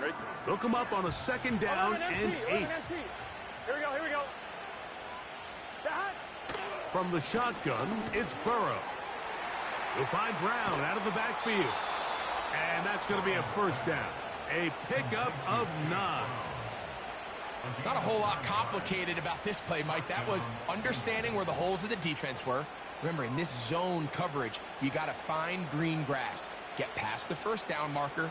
Ready? They'll come up on a second down and 8. Here we go. From the shotgun, it's Burrow. You'll find Brown out of the backfield. And that's going to be a first down. A pickup of 9. Not a whole lot complicated about this play, Mike. That was understanding where the holes of the defense were. Remember, in this zone coverage, you got to find green grass. Get past the first down marker,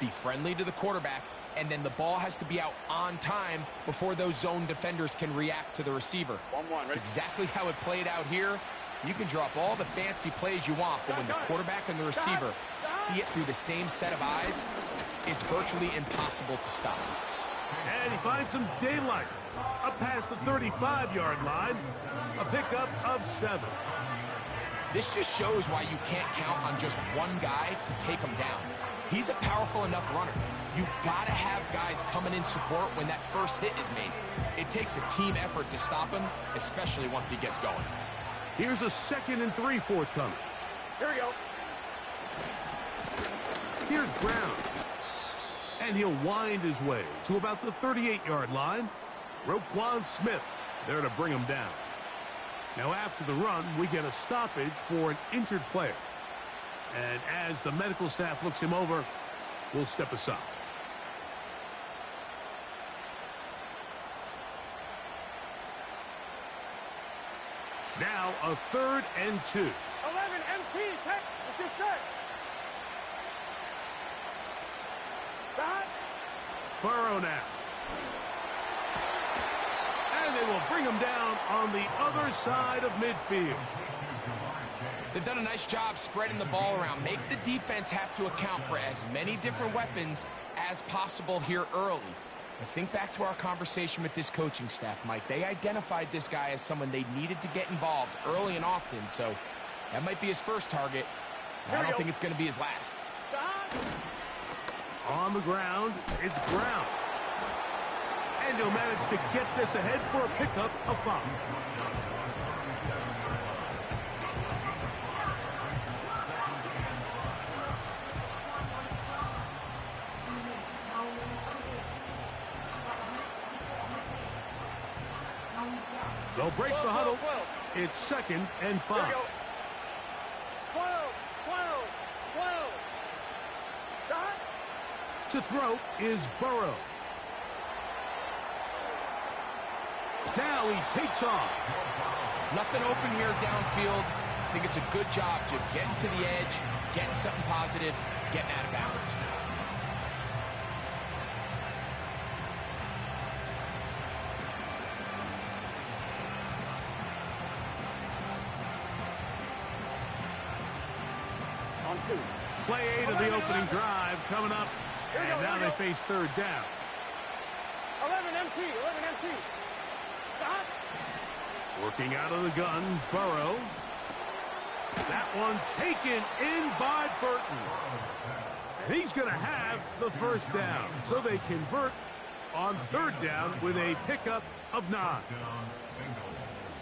be friendly to the quarterback, and then the ball has to be out on time before those zone defenders can react to the receiver. That's exactly how it played out here. You can drop all the fancy plays you want, but when the quarterback and the receiver see it through the same set of eyes, it's virtually impossible to stop. And he finds some daylight. Up past the 35-yard line. A pickup of 7. This just shows why you can't count on just one guy to take him down. He's a powerful enough runner. You gotta have guys coming in support when that first hit is made. It takes a team effort to stop him, especially once he gets going. Here's a 2nd and 3 forthcoming. Here we go. Here's Brown. And he'll wind his way to about the 38-yard line. Roquan Smith there to bring him down. Now after the run, we get a stoppage for an injured player. And as the medical staff looks him over, we'll step aside. Now a 3rd and 2. 11 MT, take. What's your set? Back. Burrow now. And they will bring him down on the other side of midfield. They've done a nice job spreading the ball around. Make the defense have to account for as many different weapons as possible here early. But think back to our conversation with this coaching staff, Mike. They identified this guy as someone they needed to get involved early and often. So that might be his first target. I don't think it's going to be his last. On the ground, it's Brown. And he'll manage to get this ahead for a pickup of 5. They'll break the huddle. It's 2nd and 5. 12. To throw is Burrow. Now he takes off. Nothing open here downfield. I think it's a good job just getting to the edge, getting something positive, getting out of bounds. On 2. Play 8 of the opening drive coming up. And now they face 3rd down. 11 MT. Stop. Working out of the gun, Burrow. That one taken in by Burton. And he's going to have the first down. So they convert on 3rd down with a pickup of 9.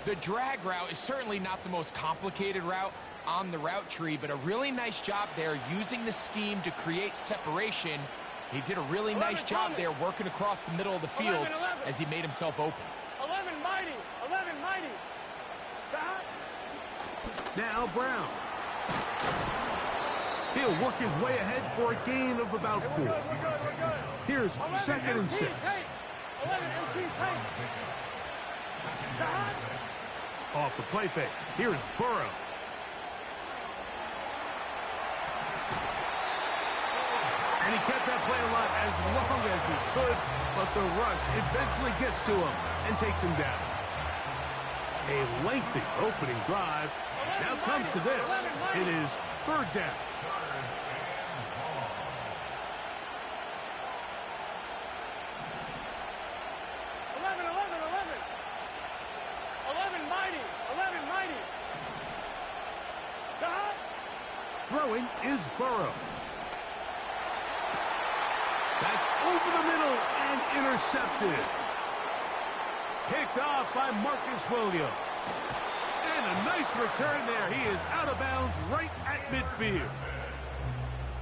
The drag route is certainly not the most complicated route on the route tree, but a really nice job there using the scheme to create separation. He did a really nice job there working across the middle of the field as he made himself open. 11 mighty. Stop. Now Brown. He'll work his way ahead for a gain of about 4. We're good. Here's 2nd and 6. 11 MT, Stop. Off the play fake. Here's Burrow. And he kept that play alive as long as he could, but the rush eventually gets to him and takes him down. A lengthy opening drive. Now comes to this. It is 3rd down. Throwing is Burrow. That's over the middle and intercepted. Picked off by Marcus Williams. And a nice return there. He is out of bounds right at midfield.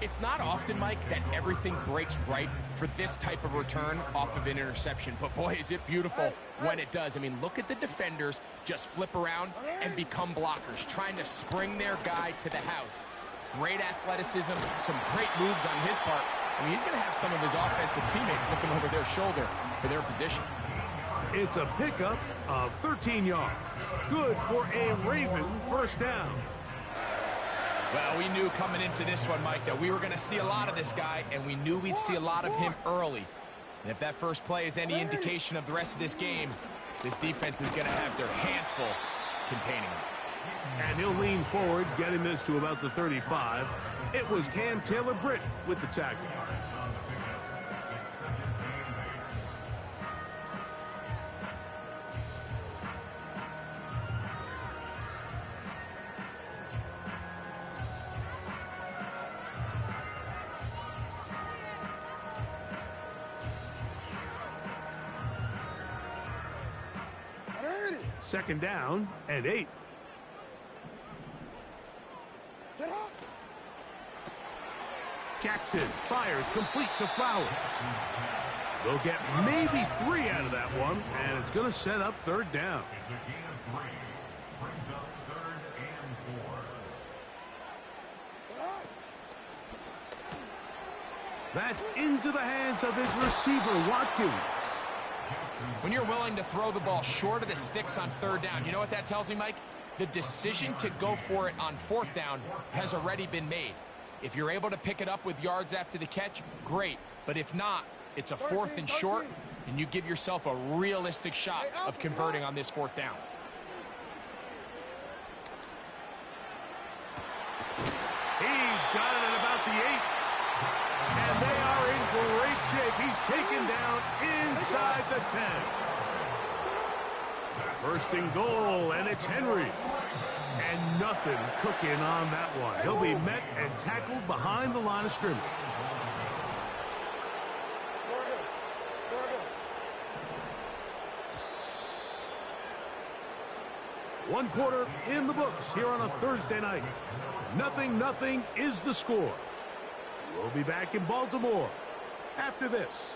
It's not often, Mike, that everything breaks right for this type of return off of an interception. But, boy, is it beautiful when it does. I mean, look at the defenders just flip around and become blockers, trying to spring their guy to the house. Great athleticism, some great moves on his part. I mean, he's going to have some of his offensive teammates looking over their shoulder for their position. It's a pickup of 13 yards. Good for a Raven first down. Well, we knew coming into this one, Mike, that we were going to see a lot of this guy, and we knew we'd see a lot of him early. And if that first play is any indication of the rest of this game, this defense is going to have their hands full containing him. And he'll lean forward, getting this to about the 35. It was Cam Taylor-Britt with the tackle. Second down and 8. Jackson fires complete to Flowers. They'll get maybe 3 out of that one, and it's going to set up third down. It's a gain of 3. Brings up 3rd and 4. That's into the hands of his receiver, Watkins. When you're willing to throw the ball short of the sticks on third down, you know what that tells me, Mike? The decision to go for it on fourth down has already been made. If you're able to pick it up with yards after the catch, great. But if not, it's a 4th and short, and you give yourself a realistic shot of converting on this 4th down. He's got it at about the 8. And they are in great shape. He's taken down inside the 10. First and goal, and it's Henry. And nothing cooking on that one. He'll be met and tackled behind the line of scrimmage. One quarter in the books here on a Thursday night. 0-0 is the score. We'll be back in Baltimore after this.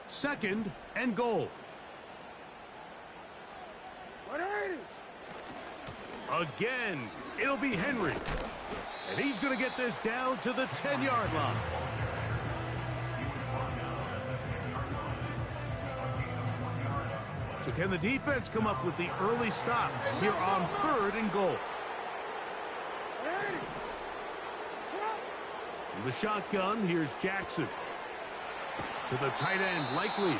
Second and goal. Again, it'll be Henry. And he's going to get this down to the 10-yard line. So can the defense come up with the early stop here on 3rd and goal? From the shotgun, here's Jackson. To the tight end, Likely.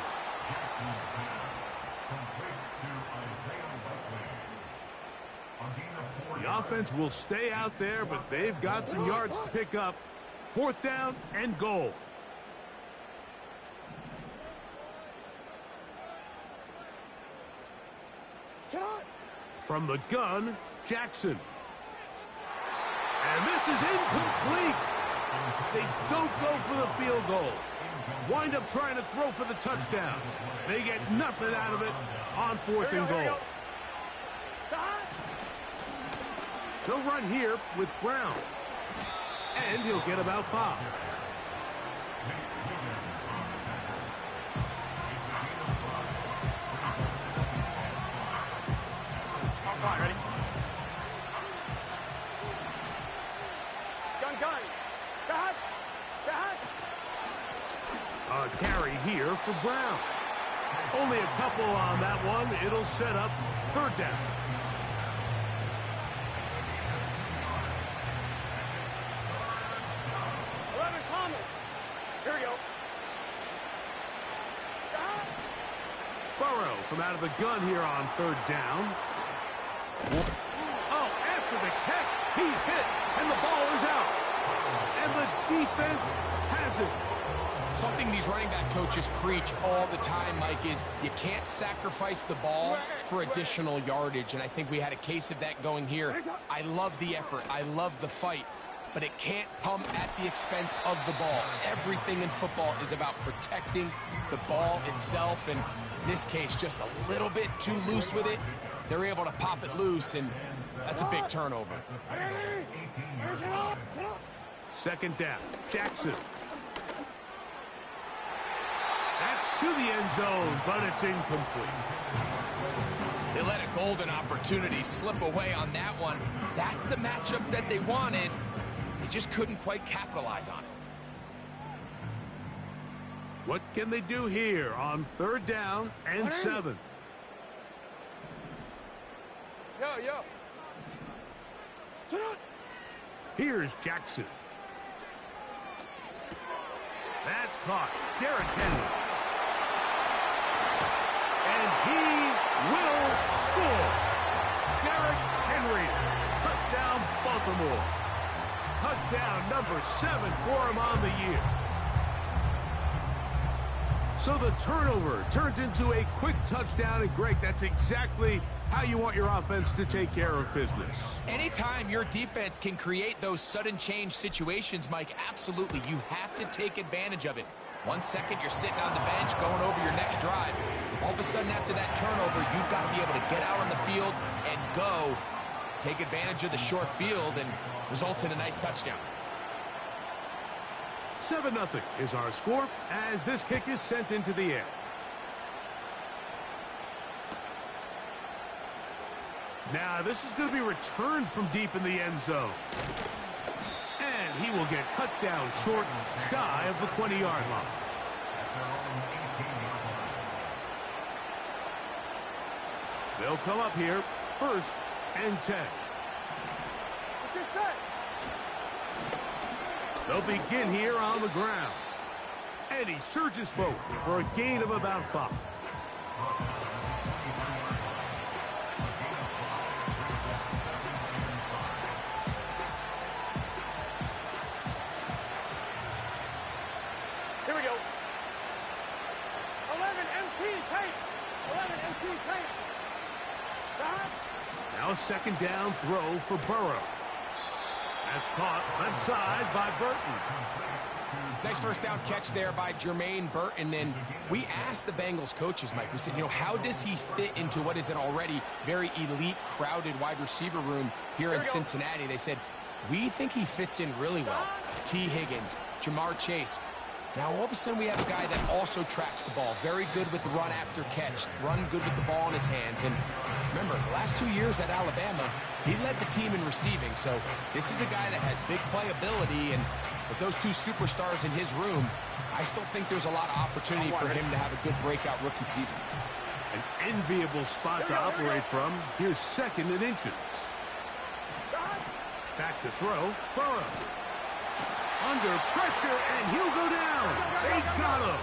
The offense will stay out there, but they've got some yards to pick up. 4th down and goal. From the gun, Jackson. And this is incomplete. They don't go for the field goal. Wind up trying to throw for the touchdown. They get nothing out of it on 4th and goal. They'll run here with Brown. And he'll get about 5. All right, ready? Gun. A carry here for Brown. Only a couple on that one. It'll set up 3rd down. Here we go. Burrow from out of the gun here on 3rd down. Oh, after the catch, he's hit, and the ball is out. And the defense has it. Something these running back coaches preach all the time, Mike, is you can't sacrifice the ball for additional yardage, and I think we had a case of that going here. I love the effort. I love the fight. but it can't come at the expense of the ball. Everything in football is about protecting the ball itself, and in this case, just a little bit too loose with it. They're able to pop it loose, and that's a big turnover. Second down, Jackson. That's to the end zone, but it's incomplete. They let a golden opportunity slip away on that one. That's the matchup that they wanted. They just couldn't quite capitalize on it. What can they do here on 3rd down and 7? Yo. Sit down. Here's Jackson. That's caught. Derrick Henry. And he will score. Derrick Henry. Touchdown, Baltimore. Touchdown number 7 for him on the year. So the turnover turns into a quick touchdown, and Greg, that's exactly how you want your offense to take care of business. Anytime your defense can create those sudden change situations, Mike, absolutely, you have to take advantage of it. 1 second, you're sitting on the bench, going over your next drive. All of a sudden, after that turnover, you've got to be able to get out on the field and go. Take advantage of the short field, and results in a nice touchdown. 7-0 is our score as this kick is sent into the air. Now this is going to be returned from deep in the end zone. And he will get cut down short, shy of the 20-yard line. They'll come up here, 1st and 10. They'll begin here on the ground. And he surges forward for a gain of about 5. Here we go. 11 MT tape. 11 MT tape. Stop. Now 2nd down throw for Burrow. That's caught left side by Burton. Nice 1st down catch there by Jermaine Burton. And we asked the Bengals coaches, Mike, we said, how does he fit into what is an already very elite, crowded wide receiver room here in Cincinnati? They said, we think he fits in really well. T. Higgins, Jamar Chase. Now, all of a sudden, we have a guy that also tracks the ball. Very good with the run after catch. Run good with the ball in his hands. And remember, the last 2 years at Alabama, he led the team in receiving. So this is a guy that has big playability. And with those 2 superstars in his room, I still think there's a lot of opportunity for him to have a good breakout rookie season. An enviable spot to operate from. Here's 2nd and inches. Back to throw. Burrow. Under pressure, and he'll go down. They got him.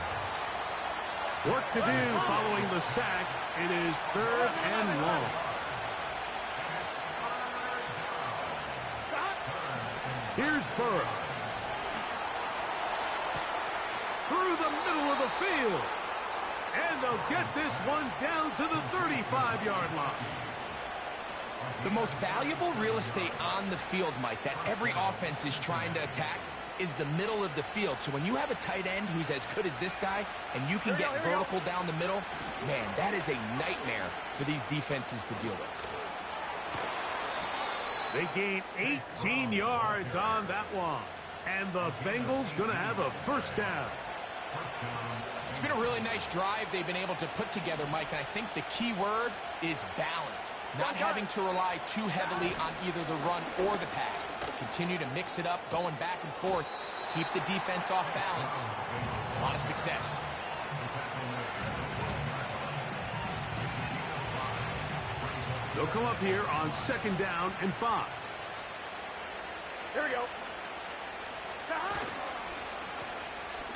Work to do following the sack. It is 3rd and long. Here's Burrow. Through the middle of the field. And they'll get this one down to the 35-yard line. The most valuable real estate on the field, Mike, that every offense is trying to attack is the middle of the field. So when you have a tight end who's as good as this guy and you can get vertical down the middle, man, that is a nightmare for these defenses to deal with. They gain 18 yards on that one. And the Bengals going to have a 1st down. It's been a really nice drive they've been able to put together, Mike, and I think the key word is balance. Not having to rely too heavily on either the run or the pass. Continue to mix it up, going back and forth. Keep the defense off balance. A lot of success. They'll come up here on 2nd down and 5. Here we go.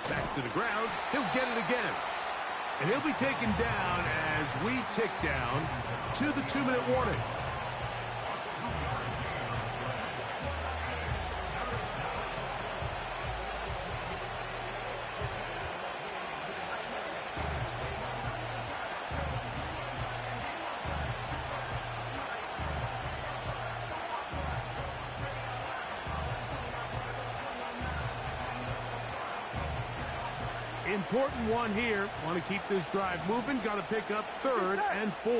Back to the ground. He'll get it again. And he'll be taken down as we tick down to the 2-minute warning. Important one here. Want to keep this drive moving. Got to pick up 3rd and 4.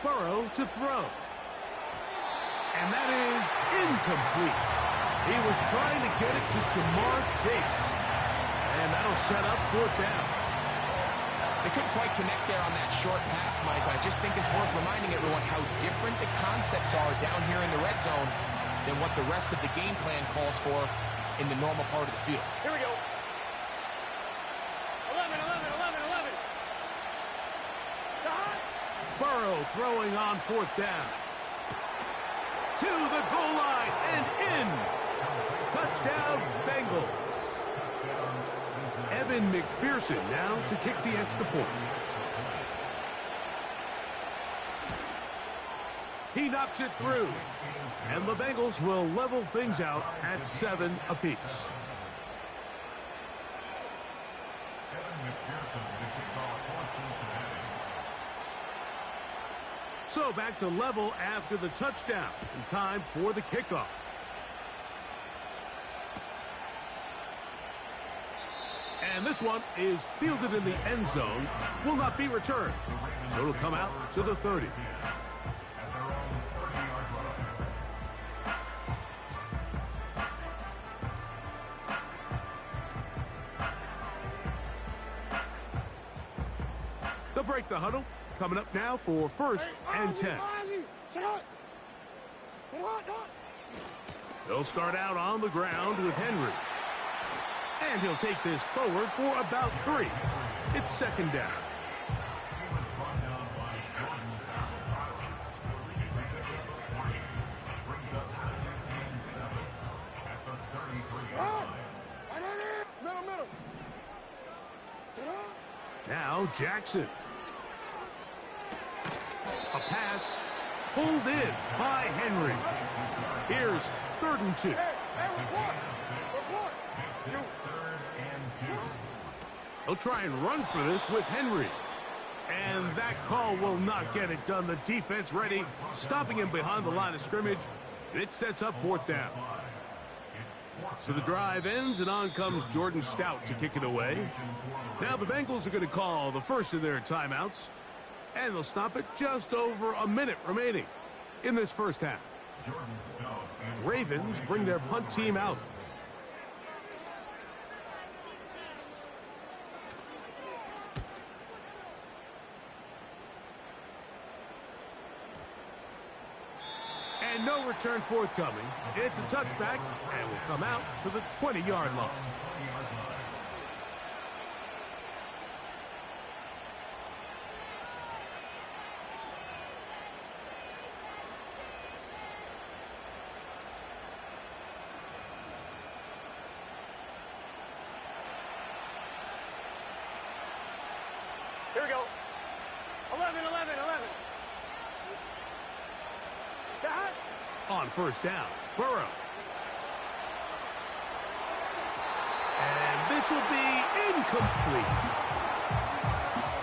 Burrow to throw. And that is incomplete. He was trying to get it to Jamar Chase. And that'll set up 4th down. They couldn't quite connect there on that short pass, Mike. I just think it's worth reminding everyone how different the concepts are down here in the red zone than what the rest of the game plan calls for in the normal part of the field. Here we go. 11, 11, 11, 11. Burrow throwing on 4th down. To the goal line and in. Touchdown, Bengals. Evan McPherson now to kick the extra point. He knocks it through. And the Bengals will level things out at 7 apiece. So back to level after the touchdown. And time for the kickoff. And this one is fielded in the end zone. Will not be returned. So it'll come out to the 30. They'll break the huddle. Coming up now for 1st and 10. They'll start out on the ground with Henry. And he'll take this forward for about 3. It's 2nd down. Now Jackson. A pass pulled in by Henry. Here's 3rd and 2. He'll try and run for this with Henry. And that call will not get it done. The defense ready, stopping him behind the line of scrimmage. And it sets up 4th down. So the drive ends, and on comes Jordan Stout to kick it away. Now the Bengals are going to call the first of their timeouts. And they'll stop it just over a minute remaining in this first half. Ravens bring their punt team out. And no return forthcoming. It's a touchback and will come out to the 20-yard line. Here we go. 11, 11, 11. On 1st down, Burrow. And this will be incomplete.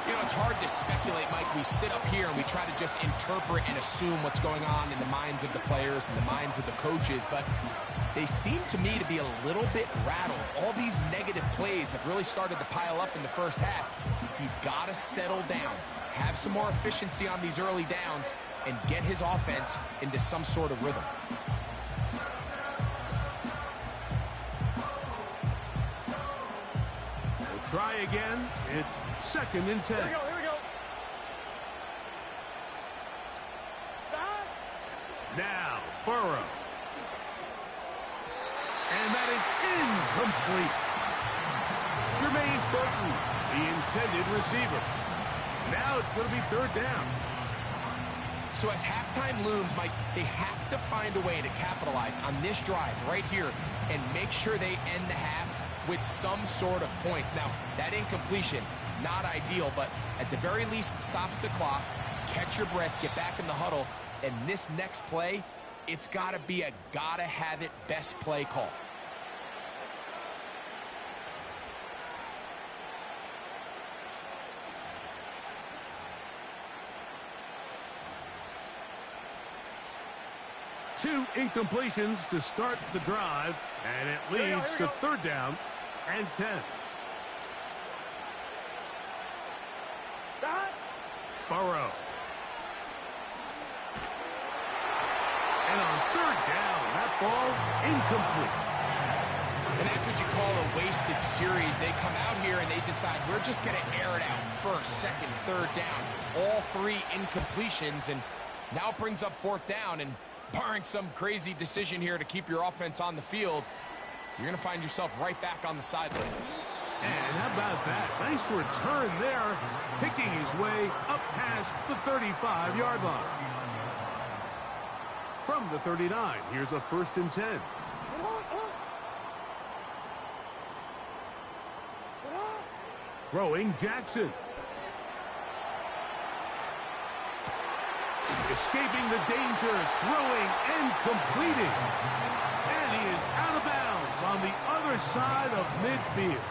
You know, it's hard to speculate, Mike. We sit up here and we try to just interpret and assume what's going on in the minds of the players and the minds of the coaches, but they seem to me to be a little bit rattled. All these negative plays have really started to pile up in the first half. He's got to settle down, have some more efficiency on these early downs, and get his offense into some sort of rhythm. We'll try again. It's 2nd and 10. Here we go, here we go. Now, Burrow. And that is incomplete. Jermaine Burton, the intended receiver. Now it's going to be 3rd down. So as halftime looms, Mike, they have to find a way to capitalize on this drive right here and make sure they end the half with some sort of points. Now, that incompletion, not ideal, but at the very least, it stops the clock. Catch your breath, get back in the huddle, and this next play, it's got to be a gotta-have-it best play call. 2 incompletions to start the drive, and it leads to 3rd down and 10. Burrow. And on 3rd down, that ball incomplete. And that's what you call a wasted series. They come out here and they decide we're just going to air it out. 1st, 2nd, 3rd down. All 3 incompletions, and now it brings up 4th down. And barring some crazy decision here to keep your offense on the field, you're going to find yourself right back on the sideline. And how about that? Nice return there, picking his way up past the 35-yard line. From the 39, here's a 1st and 10. Throwing Jackson. Escaping the danger, throwing and completing. And he is out of bounds on the other side of midfield.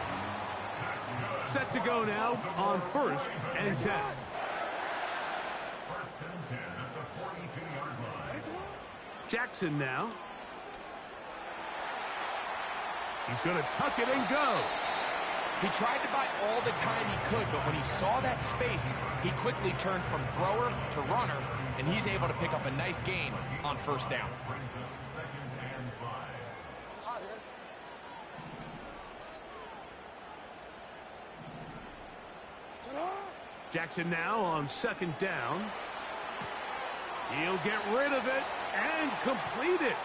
Set to go now on 1st and 10. 1st and 10 at the 42-yard line. Jackson now. He's going to tuck it and go. He tried to buy all the time he could, but when he saw that space, he quickly turned from thrower to runner, and he's able to pick up a nice gain on 1st down. Brings up 2nd and 5. Jackson now on 2nd down. He'll get rid of it and complete it.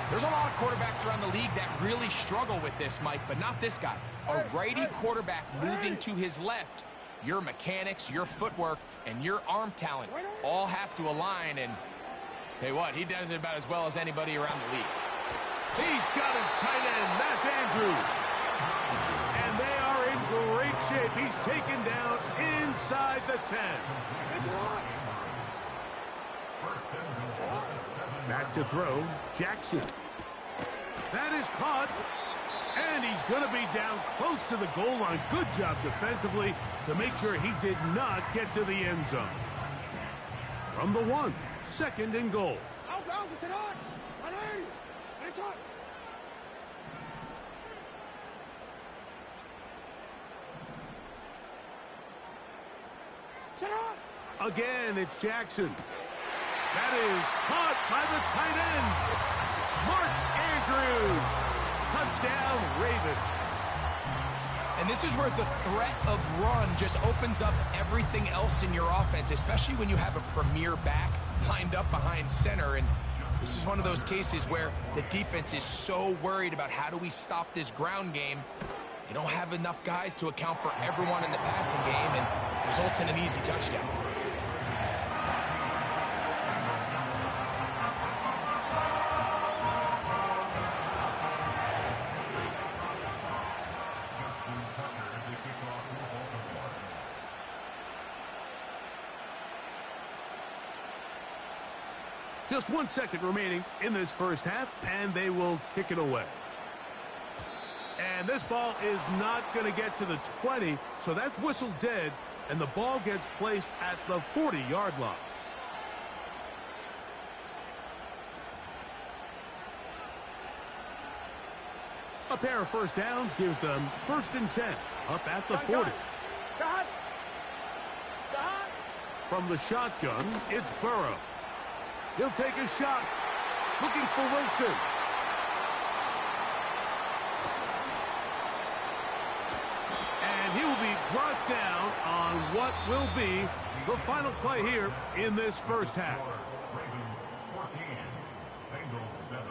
There's a lot of quarterbacks around the league that really struggle with this, Mike, but not this guy. A righty quarterback moving to his left. Your mechanics, your footwork, and your arm talent all have to align, and tell you what, he does it about as well as anybody around the league. He's got his tight end, that's Andrews. And they are in great shape. He's taken down inside the 10. Back to throw, Jackson. That is caught. And he's going to be down close to the goal line. Good job defensively to make sure he did not get to the end zone. From the 1, 2nd and goal. Again, it's Jackson. That is caught by the tight end, Mark Andrews. Touchdown, Ravens. And this is where the threat of run just opens up everything else in your offense, especially when you have a premier back lined up behind center. And this is one of those cases where the defense is so worried about how do we stop this ground game. They don't have enough guys to account for everyone in the passing game, and results in an easy touchdown. Just 1 second remaining in this 1st half, and they will kick it away. And this ball is not going to get to the 20, so that's whistled dead, and the ball gets placed at the 40-yard line. A pair of 1st downs gives them 1st and 10, up at the 40. From the shotgun, it's Burrow. He'll take a shot, looking for Wilson. And he will be brought down on what will be the final play here in this 1st half. Ravens 14, Bengals 7.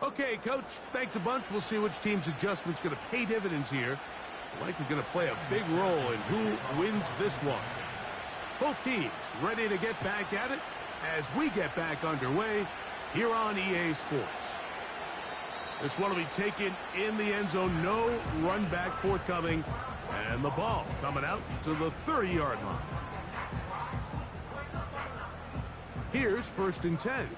Okay, Coach, thanks a bunch. We'll see which team's adjustment's going to pay dividends here. Likely going to play a big role in who wins this one. Both teams ready to get back at it as we get back underway here on EA Sports. This one will be taken in the end zone. No run back forthcoming. And the ball coming out to the 30-yard line. Here's 1st and 10.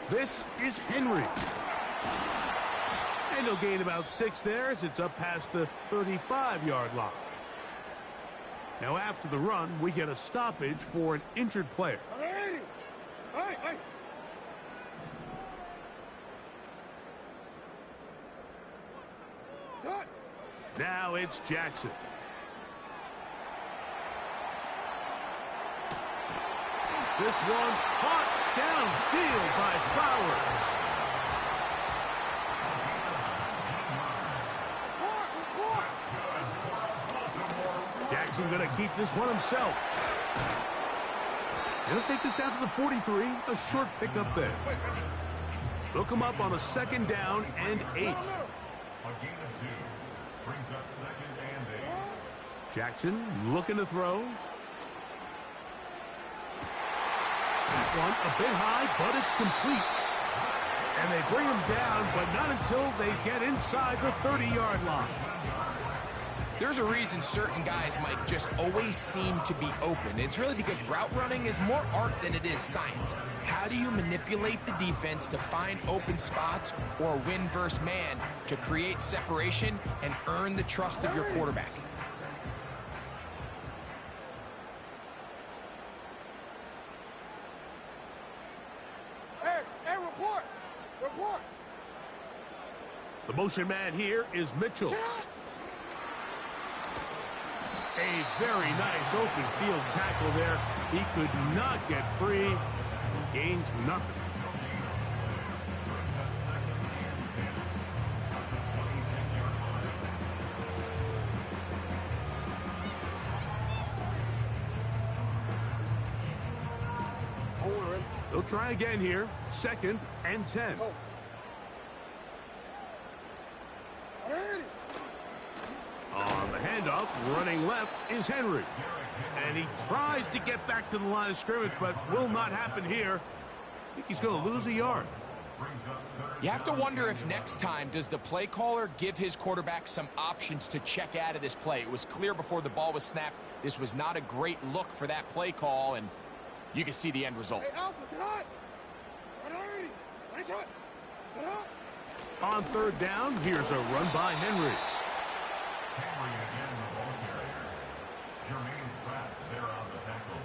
This is Henry. And he'll gain about 6 there as it's up past the 35-yard line. Now after the run, we get a stoppage for an injured player. Hey. Now it's Jackson. This one caught downfield by Flowers. Jackson going to keep this one himself. He'll take this down to the 43. A short pickup there. They'll come up on a 2nd down and 8. A gain of 2. Brings up 2nd and 8. Jackson looking to throw. That one a bit high, but it's complete. And they bring him down, but not until they get inside the 30-yard line. There's a reason certain guys might just always seem to be open. It's really because route running is more art than it is science. How do you manipulate the defense to find open spots or win versus man to create separation and earn the trust of your quarterback? Hey, report. The motion man here is Mitchell. A very nice open field tackle there. He could not get free and gains nothing. They'll try again here. 2nd and 10. On the handoff, running left is Henry. And he tries to get back to the line of scrimmage, but will not happen here. I think he's going to lose a yard. You have to wonder if next time does the play caller give his quarterback some options to check out of this play. It was clear before the ball was snapped. This was not a great look for that play call, and you can see the end result. Hey, Alpha, sit hot. Nice hot. Sit hot. On 3rd down, here's a run by Henry. Henry again, the ball carrier. Jermaine Pratt there on the tackle.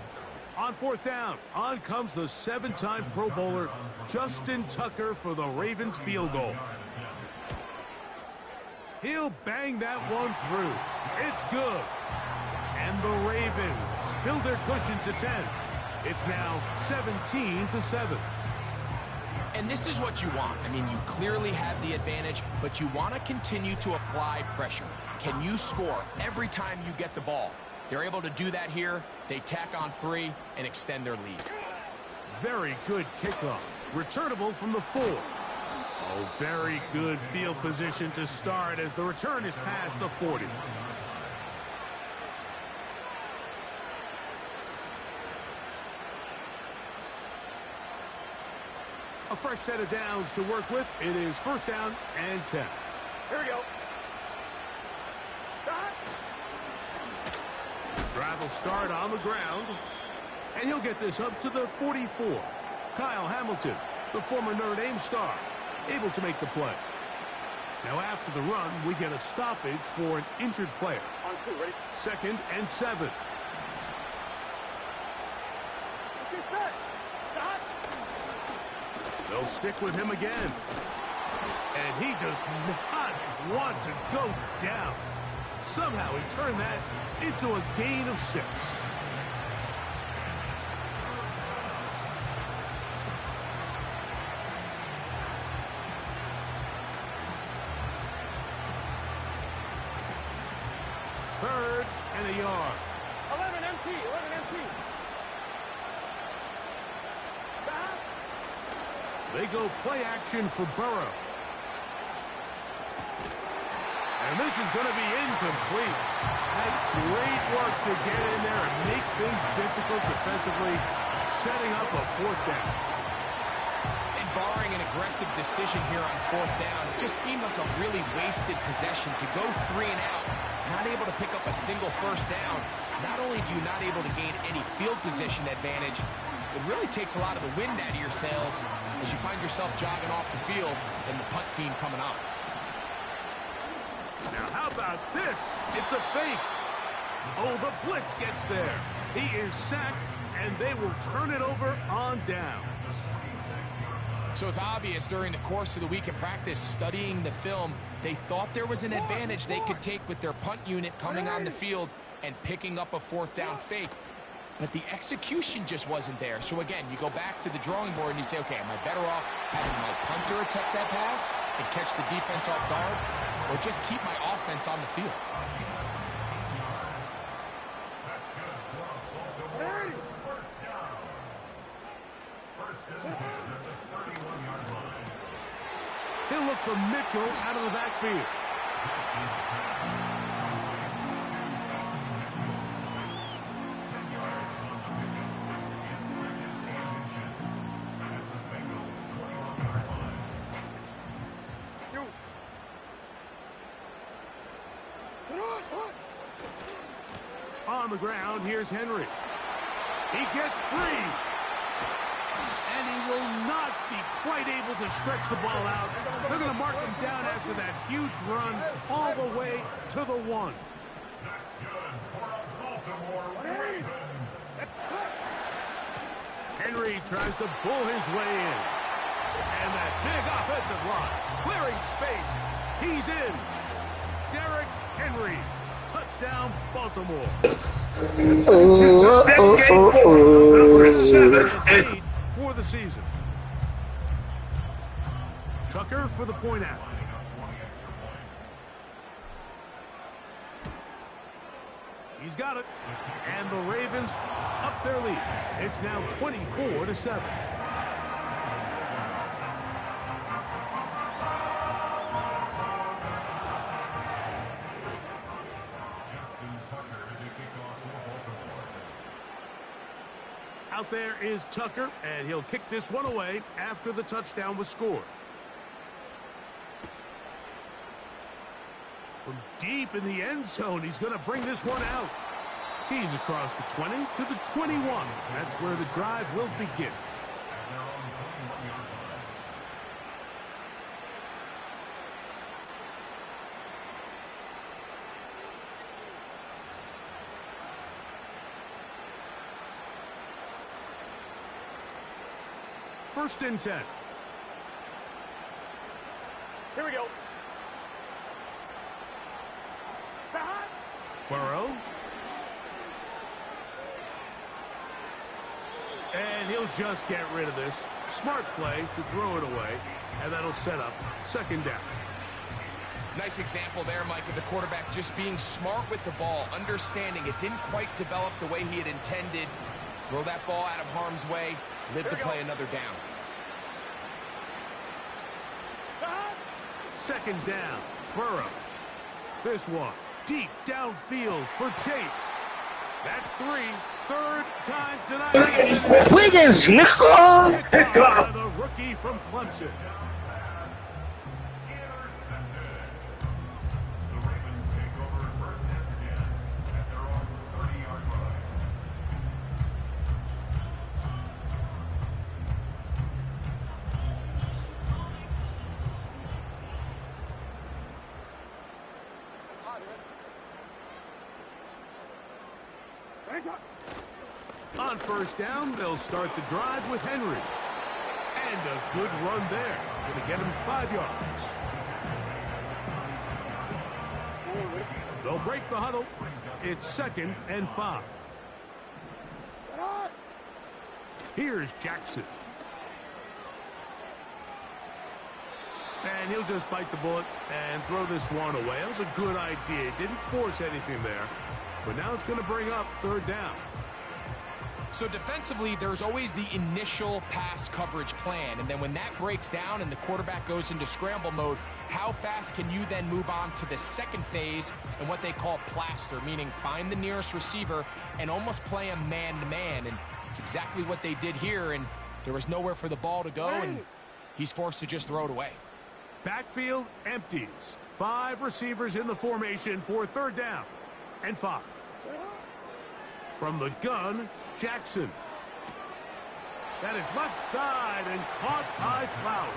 On 4th down, on comes the 7-time Pro Bowler, Justin Tucker, for the Ravens field goal. He'll bang that one through. It's good. And the Ravens build their cushion to 10. It's now 17-7. And this is what you want. I mean, you clearly have the advantage, but you want to continue to apply pressure. Can you score every time you get the ball? They're able to do that here. They tack on 3 and extend their lead. Very good kickoff. Returnable from the 4. Oh, very good field position to start as the return is past the 40. A fresh set of downs to work with. It is 1st down and 10. Here we go. Drive will start on the ground. And he'll get this up to the 44. Kyle Hamilton, the former Notre Dame star, able to make the play. Now after the run, we get a stoppage for an injured player. On 2, ready? 2nd and 7. Let's get set. Stop. They'll stick with him again. And he does not want to go down. Somehow he turned that into a gain of 6. Third and a yard. 11 MT. Stop. They go play action for Burrow. And this is going to be incomplete. That's great work to get in there and make things difficult defensively, setting up a 4th down. And barring an aggressive decision here on 4th down, it just seemed like a really wasted possession to go 3 and out, not able to pick up a single 1st down. Not only do you not able to gain any field position advantage, it really takes a lot of the wind out of your sails as you find yourself jogging off the field and the punt team coming on. Now, how about this? It's a fake. Oh, the blitz gets there. He is sacked, and they will turn it over on downs. So it's obvious during the course of the week in practice, studying the film, they thought there was an advantage they could take with their punt unit coming on the field and picking up a fourth down fake. But the execution just wasn't there. So again, you go back to the drawing board and you say, okay, am I better off having my punter attempt that pass and catch the defense off guard, or just keep my offense on the field? He'll look for Mitchell out of the backfield. On the ground, here's Henry. He gets free. And he will not be quite able to stretch the ball out. They're going to mark him down after that huge run all the way to the 1. That's good for a Baltimore Raven. Henry tries to pull his way in. And that big offensive line clearing space. He's in. Derrick Henry. Touchdown, Baltimore. Number 7 for the season. Tucker for the point after. He's got it. And the Ravens up their lead. It's now 24-7. Out there is Tucker, and he'll kick this one away after the touchdown was scored. From deep in the end zone, he's going to bring this one out. He's across the 20 to the 21. That's where the drive will begin. First and 10. Here we go. Burrow. And he'll just get rid of this. Smart play to throw it away. And that'll set up second down. Nice example there, Mike, of the quarterback just being smart with the ball, understanding it didn't quite develop the way he had intended. Throw that ball out of harm's way, live to play another down. Second down, Burrow. This one, deep downfield for Chase. That's 3, third time tonight. Wiggins, Nickel! The rookie from Clemson. The Ravens take over first and 10 at their own 30-yard line. On first down, they'll start the drive with Henry. And a good run there. Going to get him 5 yards. They'll break the huddle. It's second and 5. Here's Jackson. And he'll just bite the bullet and throw this one away. That was a good idea. Didn't force anything there. But now it's going to bring up third down. So defensively, there's always the initial pass coverage plan. And then when that breaks down and the quarterback goes into scramble mode, how fast can you then move on to the second phase and what they call plaster, meaning find the nearest receiver and almost play him man-to-man. And it's exactly what they did here. And there was nowhere for the ball to go, and he's forced to just throw it away. Backfield empties. 5 receivers in the formation for third down and 5. From the gun, Jackson. That is left side and caught by Flowers.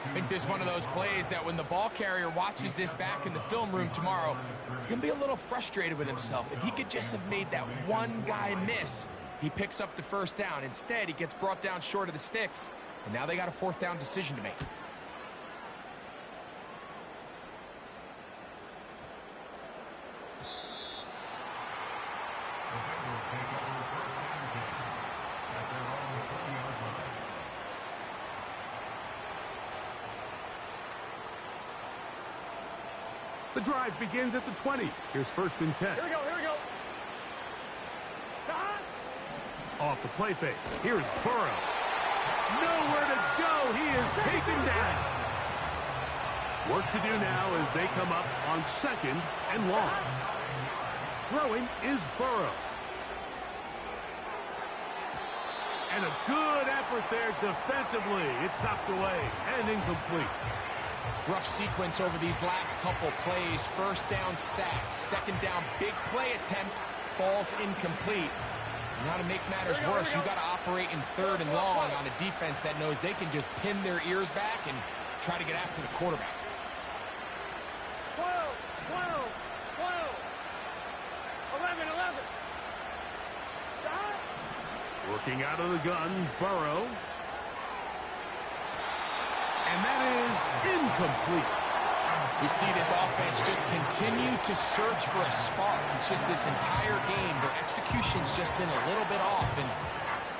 I think this is one of those plays that when the ball carrier watches this back in the film room tomorrow, he's going to be a little frustrated with himself. If he could just have made that one guy miss, he picks up the first down. Instead, he gets brought down short of the sticks, and now they got a fourth down decision to make. The drive begins at the 20. Here's 1st and 10. Here we go, here we go. Off the play fake. Here's Burrow. Nowhere to go. He is taken down. Work to do now as they come up on 2nd and long. Throwing is Burrow. And a good effort there defensively. It's knocked away and incomplete. Rough sequence over these last couple plays. 1st down sack. 2nd down big play attempt falls incomplete. Now to make matters worse, you got to operate in 3rd and long on a defense that knows they can just pin their ears back and try to get after the quarterback. 12, 12, 12, 11, 11. Working out of the gun, Burrow. And that is incomplete. We see this offense just continue to search for a spark. It's just this entire game, their execution's just been a little bit off. And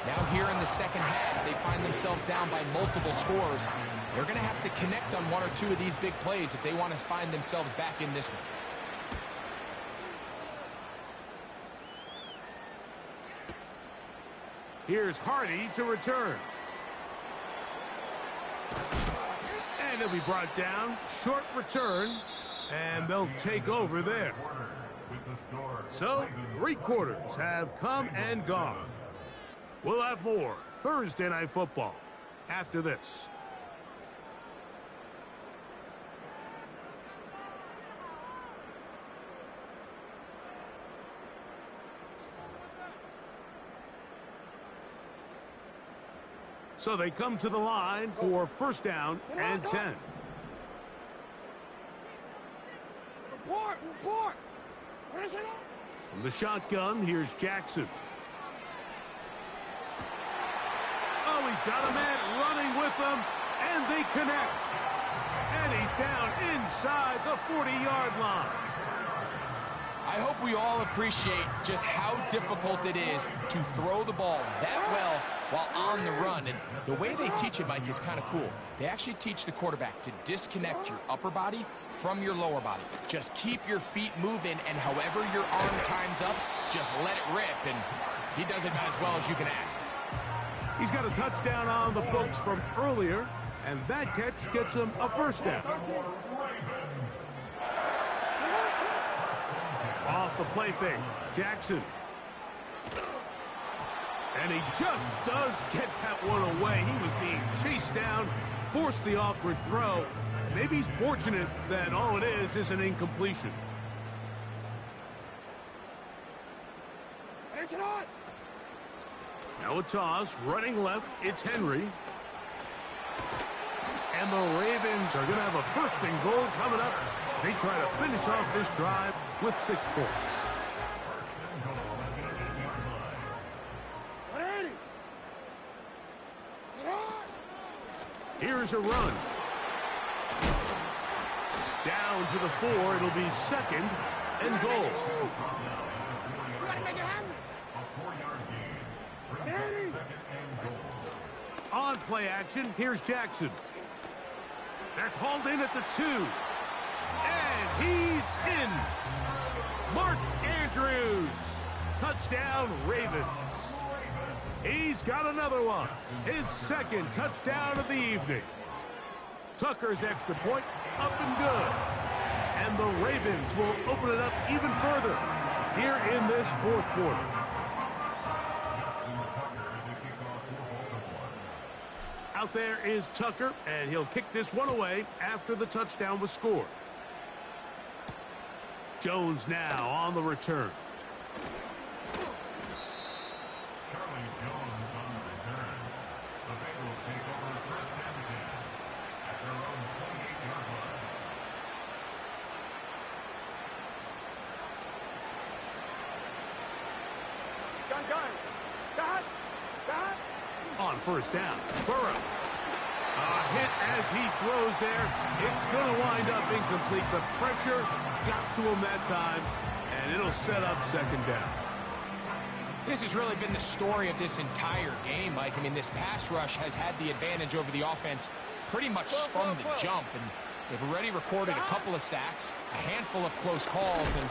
now here in the 2nd half, they find themselves down by multiple scores. They're going to have to connect on 1 or 2 of these big plays if they want to find themselves back in this one. Here's Hardy to return. And he'll be brought down. Short return. And they'll take over there. So, 3 quarters have come and gone. We'll have more Thursday Night Football after this. So they come to the line for 1st down and 10. Report, report. What is it? From the shotgun, here's Jackson. Oh, he's got a man running with them, and they connect. And he's down inside the 40-yard line. I hope we all appreciate just how difficult it is to throw the ball that well while on the run. And the way they teach it, Mike, is kind of cool. They actually teach the quarterback to disconnect your upper body from your lower body. Just keep your feet moving, and however your arm times up, just let it rip. And he does it about as well as you can ask. He's got a touchdown on the books from earlier, and that catch gets him a 1st down. Off the play fake, Jackson. And he just does get that one away. He was being chased down, forced the awkward throw. Maybe he's fortunate that all it is an incompletion. It's not. Now a toss, running left, it's Henry. And the Ravens are going to have a 1st and goal coming up. They try to finish off this drive with 6 points. Here's a run. Down to the 4. It'll be 2nd and goal. You gotta make it happen. On play action, here's Jackson. That's hauled in at the 2. And he's in. Mark Andrews. Touchdown, Ravens. He's got another one. His 2nd touchdown of the evening. Tucker's extra point up and good. And the Ravens will open it up even further here in this 4th quarter. Out there is Tucker, and he'll kick this one away after the touchdown was scored. Jones now on the return. on first down. Burrow. A hit as he throws there. It's going to wind up incomplete. The pressure got to him that time, and it'll set up second down. This has really been the story of this entire game, Mike. I mean, this pass rush has had the advantage over the offense pretty much from the jump, and they've already recorded a couple of sacks, a handful of close calls, and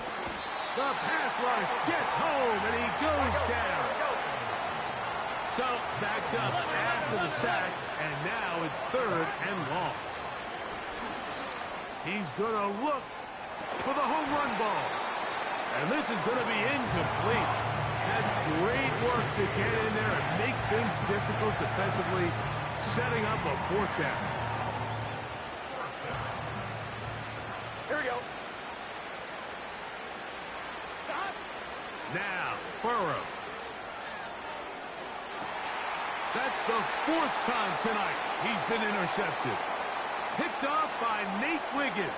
the pass rush gets home, and he goes down. So, backed up after the sack, and now it's third and long. He's going to look for the home run ball, and this is going to be incomplete. That's great work to get in there and make things difficult defensively, setting up a fourth down. Here we go. Now, Burrow. That's the fourth time tonight he's been intercepted. Picked off by Nate Wiggins.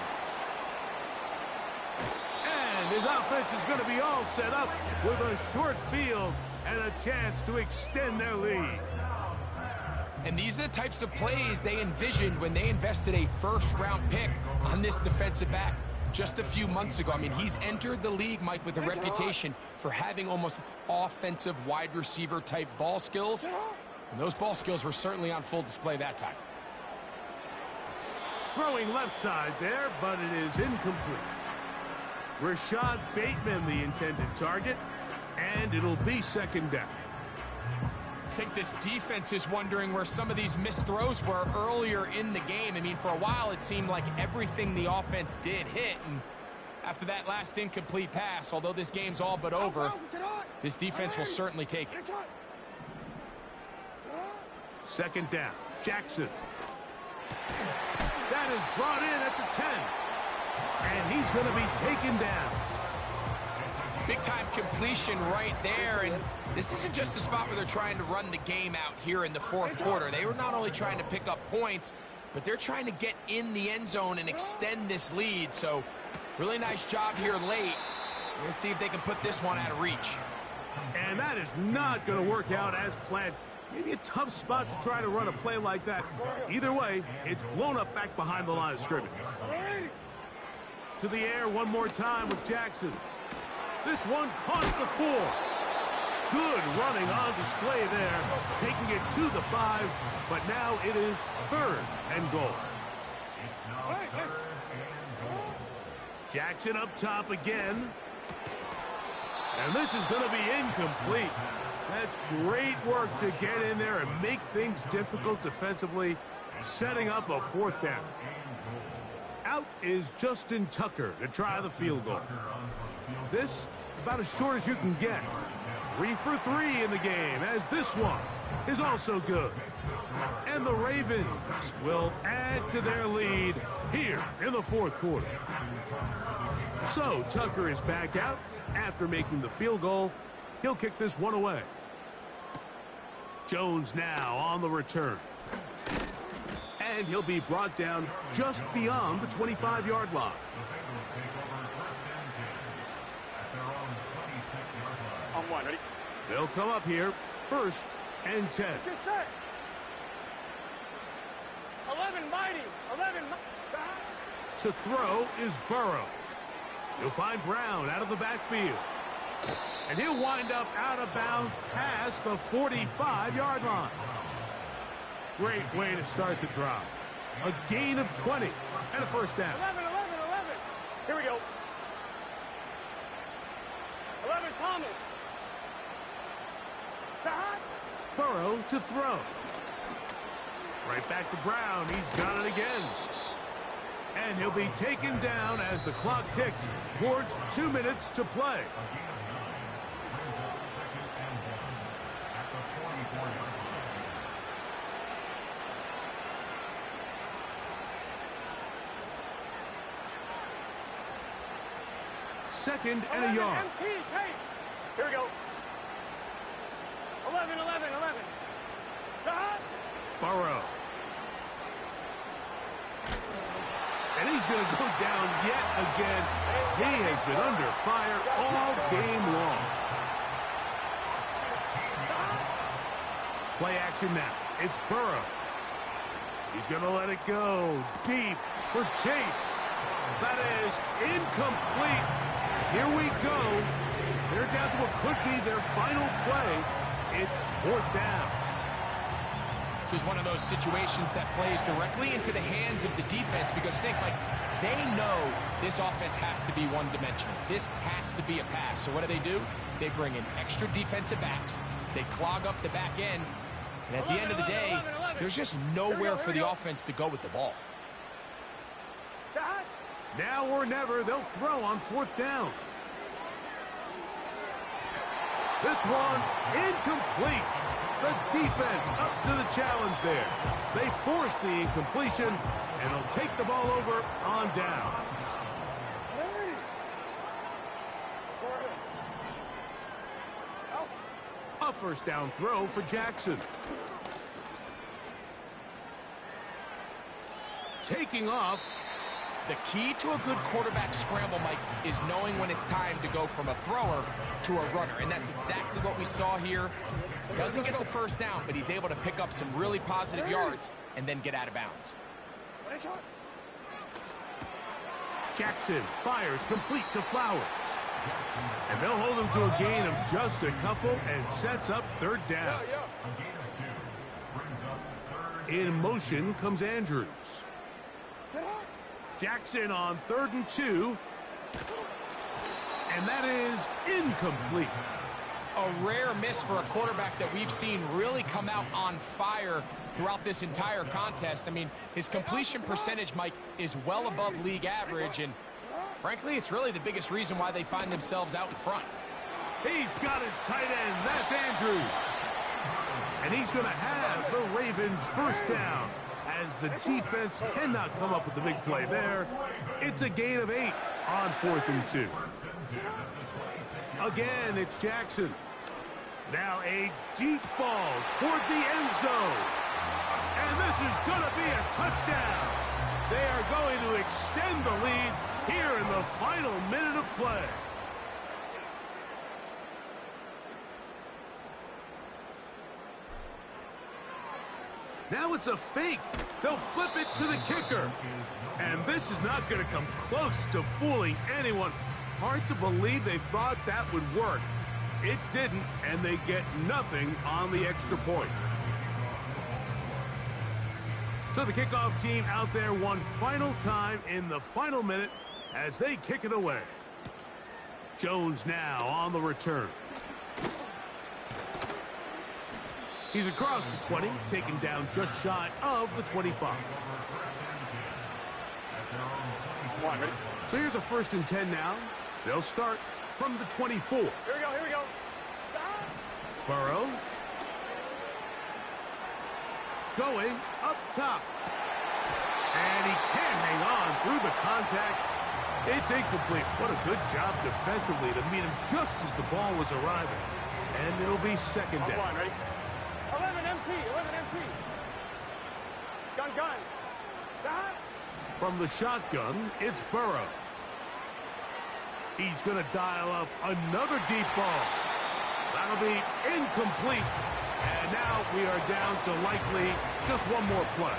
And his offense is going to be all set up with a short field and a chance to extend their lead. And these are the types of plays they envisioned when they invested a first-round pick on this defensive back just a few months ago. I mean, he's entered the league, Mike, with a reputation for having almost offensive wide receiver type ball skills. And those ball skills were certainly on full display that time. Throwing left side there, but it is incomplete. Rashad Bateman, the intended target, and it'll be second down. I think this defense is wondering where some of these missed throws were earlier in the game. I mean, for a while, it seemed like everything the offense did hit. And after that last incomplete pass, although this game's all but over, this defense will certainly take it. Second down. Jackson. That is brought in at the 10. And he's going to be taken down. Big-time completion right there, and this isn't just a spot where they're trying to run the game out here in the fourth quarter. They were not only trying to pick up points, but they're trying to get in the end zone and extend this lead. So, really nice job here late. We'll see if they can put this one out of reach. And that is not going to work out as planned. Maybe a tough spot to try to run a play like that. Either way, it's blown up back behind the line of scrimmage. To the air one more time with Jackson. This one caught at the 4. Good running on display there, taking it to the 5, but now it is third and goal. Jackson up top again. And this is going to be incomplete. That's great work to get in there and make things difficult defensively, setting up a fourth down. Out is Justin Tucker to try the field goal. This, about as short as you can get. 3 for 3 in the game, as this one is also good. And the Ravens will add to their lead here in the fourth quarter. So Tucker is back out after making the field goal. He'll kick this one away. Jones now on the return. And he'll be brought down just beyond the 25-yard line. On one, ready? They'll come up here, first and 10. Get set. 11 mighty. 11 To throw is Burrow. You'll find Brown out of the backfield. And he'll wind up out of bounds past the 45-yard line. Great way to start the drive. A gain of 20 and a first down. 11. Here we go. 11 Thomas. Burrow to throw. Right back to Brown. He's got it again. And he'll be taken down as the clock ticks towards 2 minutes to play. Second and a yard. Here we go. 11. Burrow. And he's going to go down yet again. He has been under fire all game long. Play action now. It's Burrow. He's going to let it go deep for Chase. That is incomplete. Here we go. They're down to what could be their final play. It's 4th down. This is one of those situations that plays directly into the hands of the defense because think, like, they know this offense has to be one-dimensional. This has to be a pass. So what do? They bring in extra defensive backs. They clog up the back end. And at the end of the day, there's just nowhere for the offense to go with the ball. Now or never, they'll throw on 4th down. This one incomplete. The defense up to the challenge there. They force the incompletion, and they'll take the ball over on down. A 1st down throw for Jackson. Taking off. The key to a good quarterback scramble, Mike, is knowing when it's time to go from a thrower to a runner. And that's exactly what we saw here. Doesn't get the 1st down, but he's able to pick up some really positive yards and then get out of bounds. Jackson fires complete to Flowers. And they'll hold him to a gain of just a couple and sets up 3rd down. In motion comes Andrews. Jackson on 3rd and 2. And that is incomplete. A rare miss for a quarterback that we've seen really come out on fire throughout this entire contest. I mean, his completion percentage, Mike, is well above league average, and frankly, it's really the biggest reason why they find themselves out in front. He's got his tight end. That's Andrews. And he's going to have the Ravens 1st down. As the defense cannot come up with the big play there, it's a gain of 8 on 4th and 2. Again, it's Jackson. Now a deep ball toward the end zone. And this is going to be a touchdown. They are going to extend the lead here in the final minute of play. Now it's a fake. They'll flip it to the kicker. And this is not going to come close to fooling anyone. Hard to believe they thought that would work. It didn't, and they get nothing on the extra point. So the kickoff team out there one final time in the final minute as they kick it away. Jones now on the return. He's across the 20, taken down just shy of the 25. So here's a 1st and 10 now. They'll start from the 24. Here we go. Burrow. Going up top. And he can't hang on through the contact. It's incomplete. What a good job defensively to meet him just as the ball was arriving. And it'll be 2nd down. 11 MT. Gun. From the shotgun, it's Burrow. He's going to dial up another deep ball. That'll be incomplete. And now we are down to likely just one more play.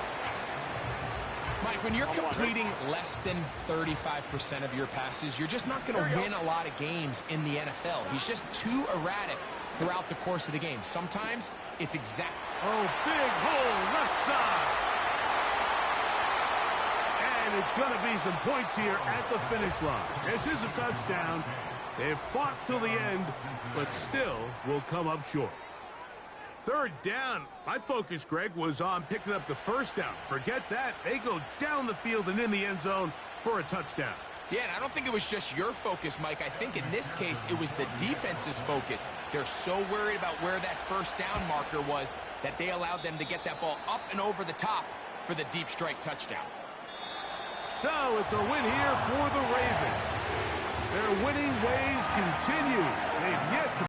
Mike, when you're completing less than 35% of your passes, you're just not going to win a lot of games in the NFL. He's just too erratic throughout the course of the game. Sometimes it's exact. Oh, big hole left side. And it's going to be some points here at the finish line. This is a touchdown. They've fought till the end, but still will come up short. 3rd down. My focus, Greg, was on picking up the 1st down. Forget that. They go down the field and in the end zone for a touchdown. Yeah, and I don't think it was just your focus, Mike. I think in this case, it was the defense's focus. They're so worried about where that 1st down marker was that they allowed them to get that ball up and over the top for the deep strike touchdown. So it's a win here for the Ravens. Their winning ways continue. They've yet to